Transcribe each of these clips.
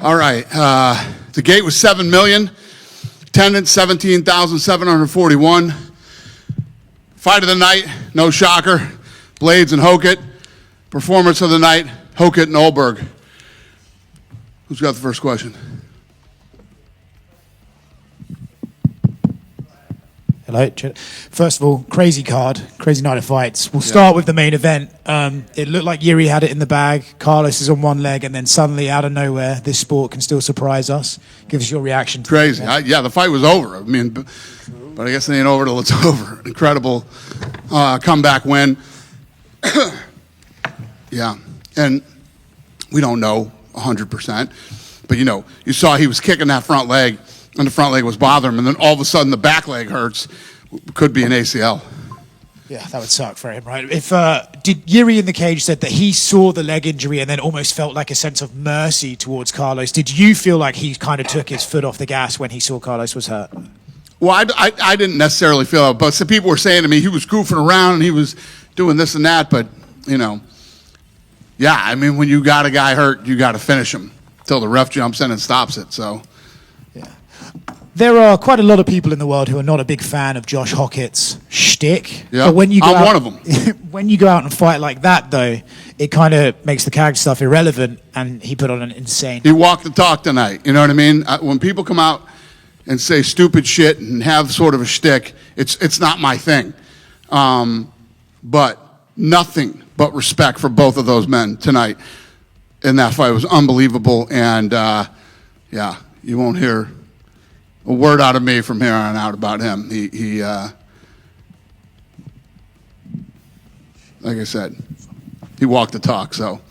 All right. The gate was 7 million. Attendance 17,741. Fight of the night, no shocker. Blades and Hokit. Performance of the night, Hokit and Ulberg. Who's got the first question? Hello. First of all, crazy card, crazy night of fights. We'll start with the main event. It looked like Jiri had it in the bag. Carlos is on one leg, and then suddenly, out of nowhere, this sport can still surprise us. Give us your reaction. Crazy. Yeah, the fight was over. I mean, but I guess it ain't over till it's over. Incredible comeback win. Yeah, and we don't know 100%, but you saw he was kicking that front leg, and the front leg was bothering him, and then all of a sudden the back leg hurts. Could be an ACL. Yeah, that would suck for him, right? If did Jiri in the cage said that he saw the leg injury and then almost felt like a sense of mercy towards Carlos? Did you feel like he kind of took his foot off the gas when he saw Carlos was hurt? Well, I didn't necessarily feel it, but some people were saying to me he was goofing around and he was doing this and that, but yeah, I mean, when you got a guy hurt, you got to finish him till the ref jumps in and stops it. So, yeah, there are quite a lot of people in the world who are not a big fan of Josh Hokit's shtick. Yeah, but when you go I'm one of them. When you go out and fight like that, though, it kind of makes the character stuff irrelevant. And he put on an insane. He walked the talk tonight. You know what I mean? When people come out and say stupid shit and have sort of a shtick, it's not my thing. But nothing but respect for both of those men tonight in that fight. It was unbelievable, and yeah, you won't hear a word out of me from here on out about him. He like I said, he walked the talk. So,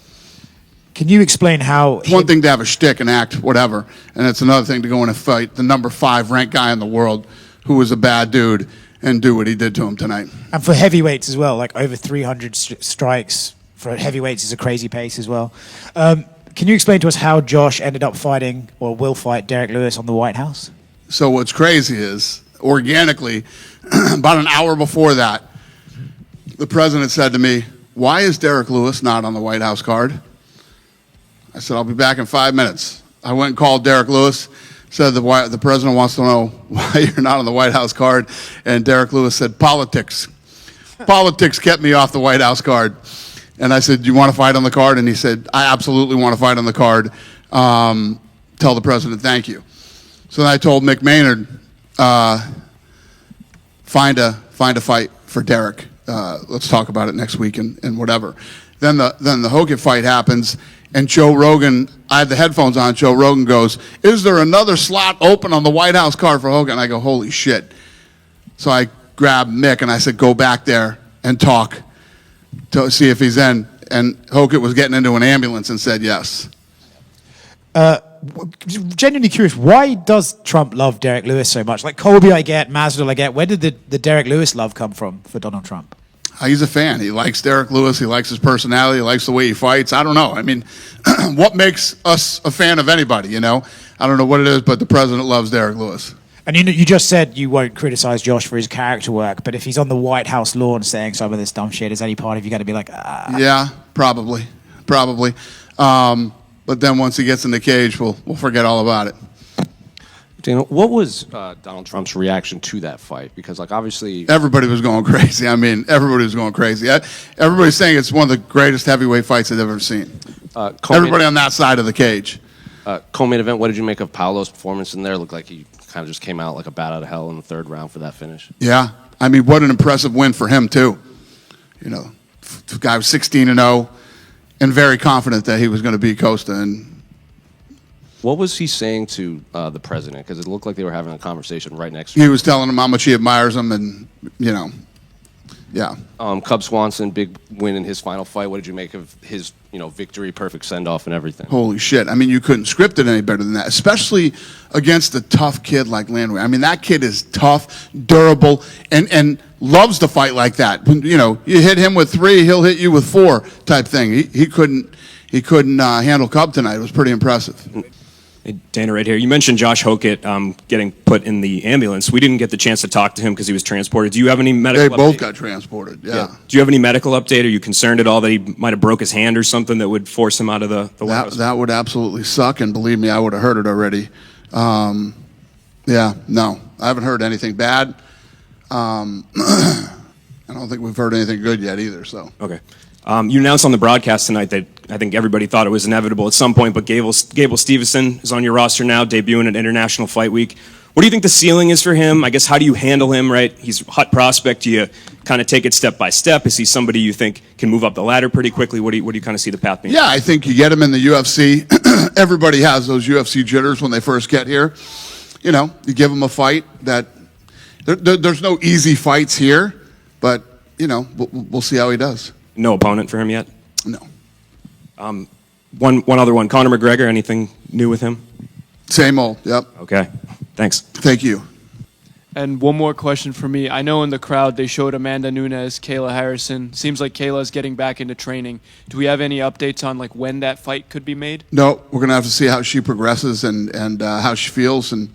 can you explain how? It's one thing to have a shtick and act whatever, and it's another thing to go in and fight the number 5 ranked guy in the world who was a bad dude and do what he did to him tonight. And for heavyweights as well, like over 300 strikes for heavyweights is a crazy pace as well. Can you explain to us how Josh ended up fighting or will fight Derrick Lewis on the White House? So what's crazy is, organically, about an hour before that, the president said to me, "Why is Derrick Lewis not on the White House card?" I said, "I'll be back in 5 minutes." I went and called Derrick Lewis. Said the president wants to know why you're not on the White House card, and Derrick Lewis said, "Politics. Politics kept me off the White House card." And I said, "Do you want to fight on the card?" And he said, "I absolutely want to fight on the card. Tell the president thank you." So then I told Mick Maynard, find a fight for Derrick. Let's talk about it next week and whatever. Then the Hokit fight happens. And Joe Rogan, I had the headphones on, Joe Rogan goes, "Is there another slot open on the White House card for Hokit?" And I go, "Holy shit." So I grabbed Mick and I said, "Go back there and talk to see if he's in." And Hokit was getting into an ambulance and said yes. Genuinely curious, why does Trump love Derrick Lewis so much? Like Colby I get, Masvidal I get. Where did the Derrick Lewis love come from for Donald Trump? He's a fan. He likes Derrick Lewis. He likes his personality. He likes the way he fights. I don't know. I mean, what makes us a fan of anybody, I don't know what it is, but the president loves Derrick Lewis. And you just said you won't criticize Josh for his character work, but if he's on the White House lawn saying some of this dumb shit, is any part of you going to be like, ah? Yeah, probably. But then once he gets in the cage, we'll forget all about it. Daniel, what was Donald Trump's reaction to that fight? Because, obviously... Everybody was going crazy. I mean, everybody was going crazy. Everybody's saying it's one of the greatest heavyweight fights they've ever seen. Everybody on that side of the cage. Co-main event, what did you make of Paulo's performance in there? Looked like he kind of just came out like a bat out of hell in the 3rd round for that finish. Yeah. I mean, what an impressive win for him, too. The guy was 16-0 and very confident that he was going to beat Costa. And what was he saying to the president? Because it looked like they were having a conversation right next to him. He was telling him how much he admires him, and yeah. Cub Swanson, big win in his final fight. What did you make of his, victory, perfect send-off and everything? Holy shit. I mean, you couldn't script it any better than that, especially against a tough kid like Landwehr. I mean, that kid is tough, durable, and loves to fight like that. You hit him with 3, he'll hit you with 4 type thing. He couldn't handle Cub tonight. It was pretty impressive. Hey, Dana, right here. You mentioned Josh Hokit getting put in the ambulance. We didn't get the chance to talk to him because he was transported. Do you have any medical They both update? got transported, yeah. Do you have any medical update? Are you concerned at all that he might have broke his hand or something that would force him out of the White House? That would absolutely suck, and believe me, I would have heard it already. Yeah, no, I haven't heard anything bad. I don't think we've heard anything good yet either, so. Okay. You announced on the broadcast tonight that I think everybody thought it was inevitable at some point, but Gable Stevenson is on your roster now, debuting at International Fight Week. What do you think the ceiling is for him? I guess, how do you handle him, right? He's a hot prospect. Do you kind of take it step by step? Is he somebody you think can move up the ladder pretty quickly? What do you kind of see the path being? Yeah, I think you get him in the UFC. Everybody has those UFC jitters when they first get here. You know, you give him a fight that there's no easy fights here, but, you know, we'll see how he does. No opponent for him yet? No. One other one. Conor McGregor, anything new with him? Same old, yep. Okay. Thanks. Thank you. And one more question for me. I know in the crowd they showed Amanda Nunes, Kayla Harrison. Seems like Kayla's getting back into training. Do we have any updates on like when that fight could be made? No, we're going to have to see how she progresses and how she feels. And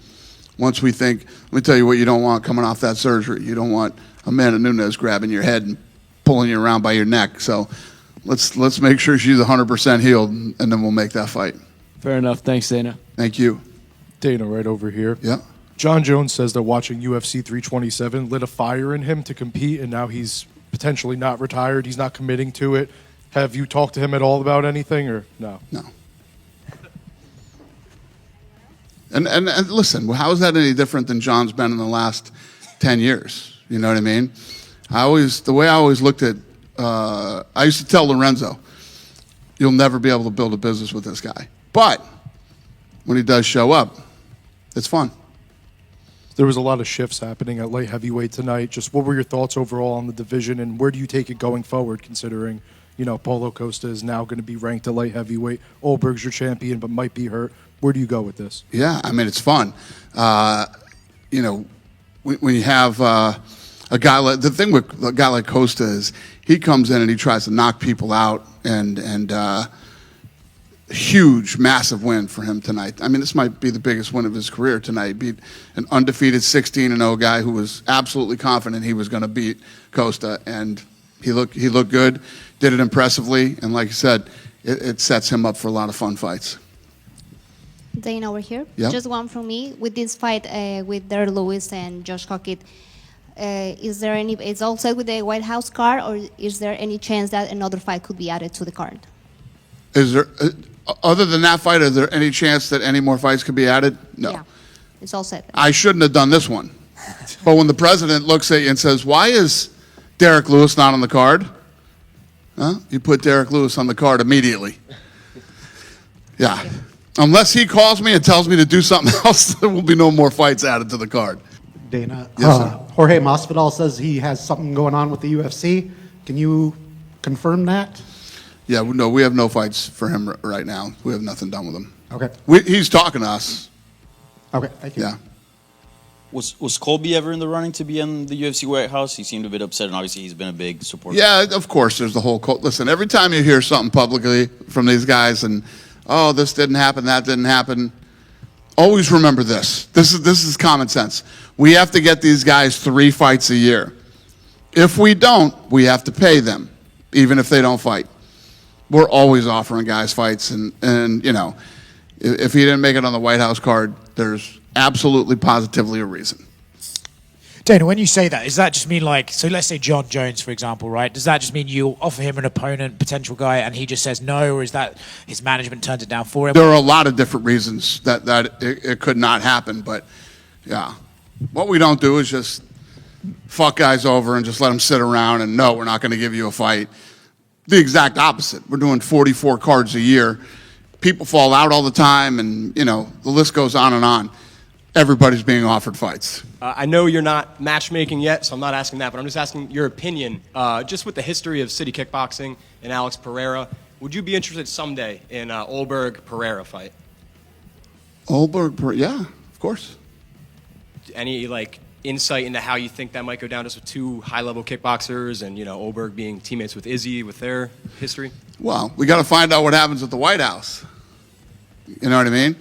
once we think, let me tell you what you don't want coming off that surgery. You don't want Amanda Nunes grabbing your head and pulling you around by your neck. So let's make sure she's 100% healed, and then we'll make that fight. Fair enough. Thanks, Dana. Thank you. Dana, right over here. Yeah. Jon Jones says that watching UFC 327 lit a fire in him to compete, and now he's potentially not retired. He's not committing to it. Have you talked to him at all about anything, or no? No. And listen, how is that any different than John's been in the last 10 years? You know what I mean? The way I always looked at, I used to tell Lorenzo, you'll never be able to build a business with this guy. But when he does show up, it's fun. There was a lot of shifts happening at light heavyweight tonight. Just what were your thoughts overall on the division, and where do you take it going forward, considering, you know, Paulo Costa is now going to be ranked at light heavyweight. Ulberg's your champion, but might be hurt. Where do you go with this? Yeah, I mean, it's fun. You know, when you have a guy like, the thing with a guy like Costa is he comes in and he tries to knock people out, and huge, massive win for him tonight. I mean, this might be the biggest win of his career tonight. He beat an undefeated 16-0 guy who was absolutely confident he was going to beat Costa, and he looked good, did it impressively, and like I said, it sets him up for a lot of fun fights. Dana over here. Yep. Just one from me. With this fight with Derrick Lewis and Josh Hokit, is there any? It's all set with the White House card, or is there any chance that another fight could be added to the card? Is there, other than that fight, is there any chance that any more fights could be added? No. Yeah, it's all set. I shouldn't have done this one. But when the president looks at you and says, why is Derrick Lewis not on the card? Huh? You put Derrick Lewis on the card immediately. Yeah. Unless he calls me and tells me to do something else, there will be no more fights added to the card. Dana, Yes, sir. Jorge Masvidal says he has something going on with the UFC. Can you confirm that? Yeah, no, we have no fights for him right now. We have nothing done with him. Okay. He's talking to us. Okay, thank you. Yeah. Was Colby ever in the running to be in the UFC White House? He seemed a bit upset, and obviously he's been a big supporter. Yeah, of course, there's the whole listen, every time you hear something publicly from these guys and, oh, this didn't happen, that didn't happen, always remember this. This is common sense. We have to get these guys 3 fights a year. If we don't, we have to pay them, even if they don't fight. We're always offering guys fights, and you know, if he didn't make it on the White House card, there's absolutely positively a reason. Dana, when you say that, does that just mean like, so let's say Jon Jones, for example, right? Does that just mean you offer him an opponent, potential guy, and he just says no, or is that his management turns it down for him? There are a lot of different reasons that it could not happen, but yeah. What we don't do is just fuck guys over and just let them sit around and no, we're not going to give you a fight. The exact opposite. We're doing 44 cards a year. People fall out all the time, and you know, the list goes on and on. Everybody's being offered fights. I know you're not matchmaking yet, so I'm not asking that, but I'm just asking your opinion. Just with the history of city kickboxing and Alex Pereira, would you be interested someday in Ulberg-Pereira fight? Yeah, of course. Any like insight into how you think that might go down, just with 2 high-level kickboxers, and you know, Ulberg being teammates with Izzy with their history? Well, we got to find out what happens at the White House. You know what I mean?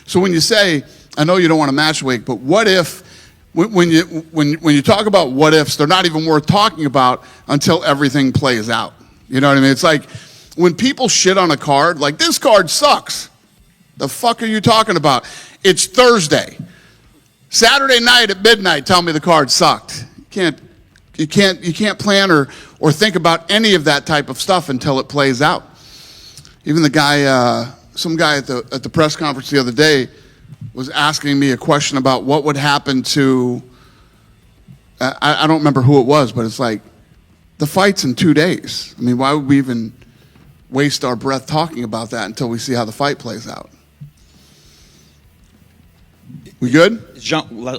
So when you say, I know you don't want to match weight, but what if, when you talk about what ifs, they're not even worth talking about until everything plays out. You know what I mean? It's like when people shit on a card, like this card sucks. The fuck are you talking about? It's Thursday. Saturday night at midnight, tell me the card sucked. You can't plan or think about any of that type of stuff until it plays out. Even the guy, some guy at the press conference the other day was asking me a question about what would happen to, I don't remember who it was, but it's like, the fight's in 2 days. I mean, why would we even waste our breath talking about that until we see how the fight plays out? We good?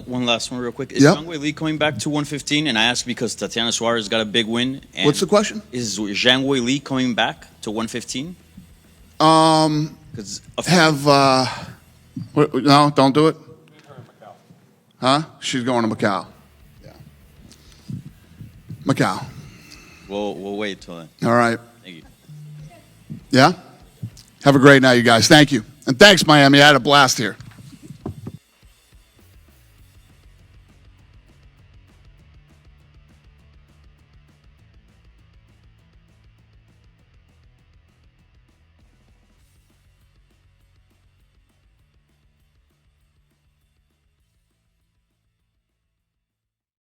One last one real quick. Is Yep. Zhang Weili coming back to 115? And I ask because Tatiana Suarez got a big win. And What's the question? Is Zhang Weili coming back to 115? No, don't do it. Huh? She's going to Macau. Yeah. Macau. We'll wait till then. All right. Thank you. Yeah? Have a great night, you guys. Thank you. And thanks, Miami. I had a blast here.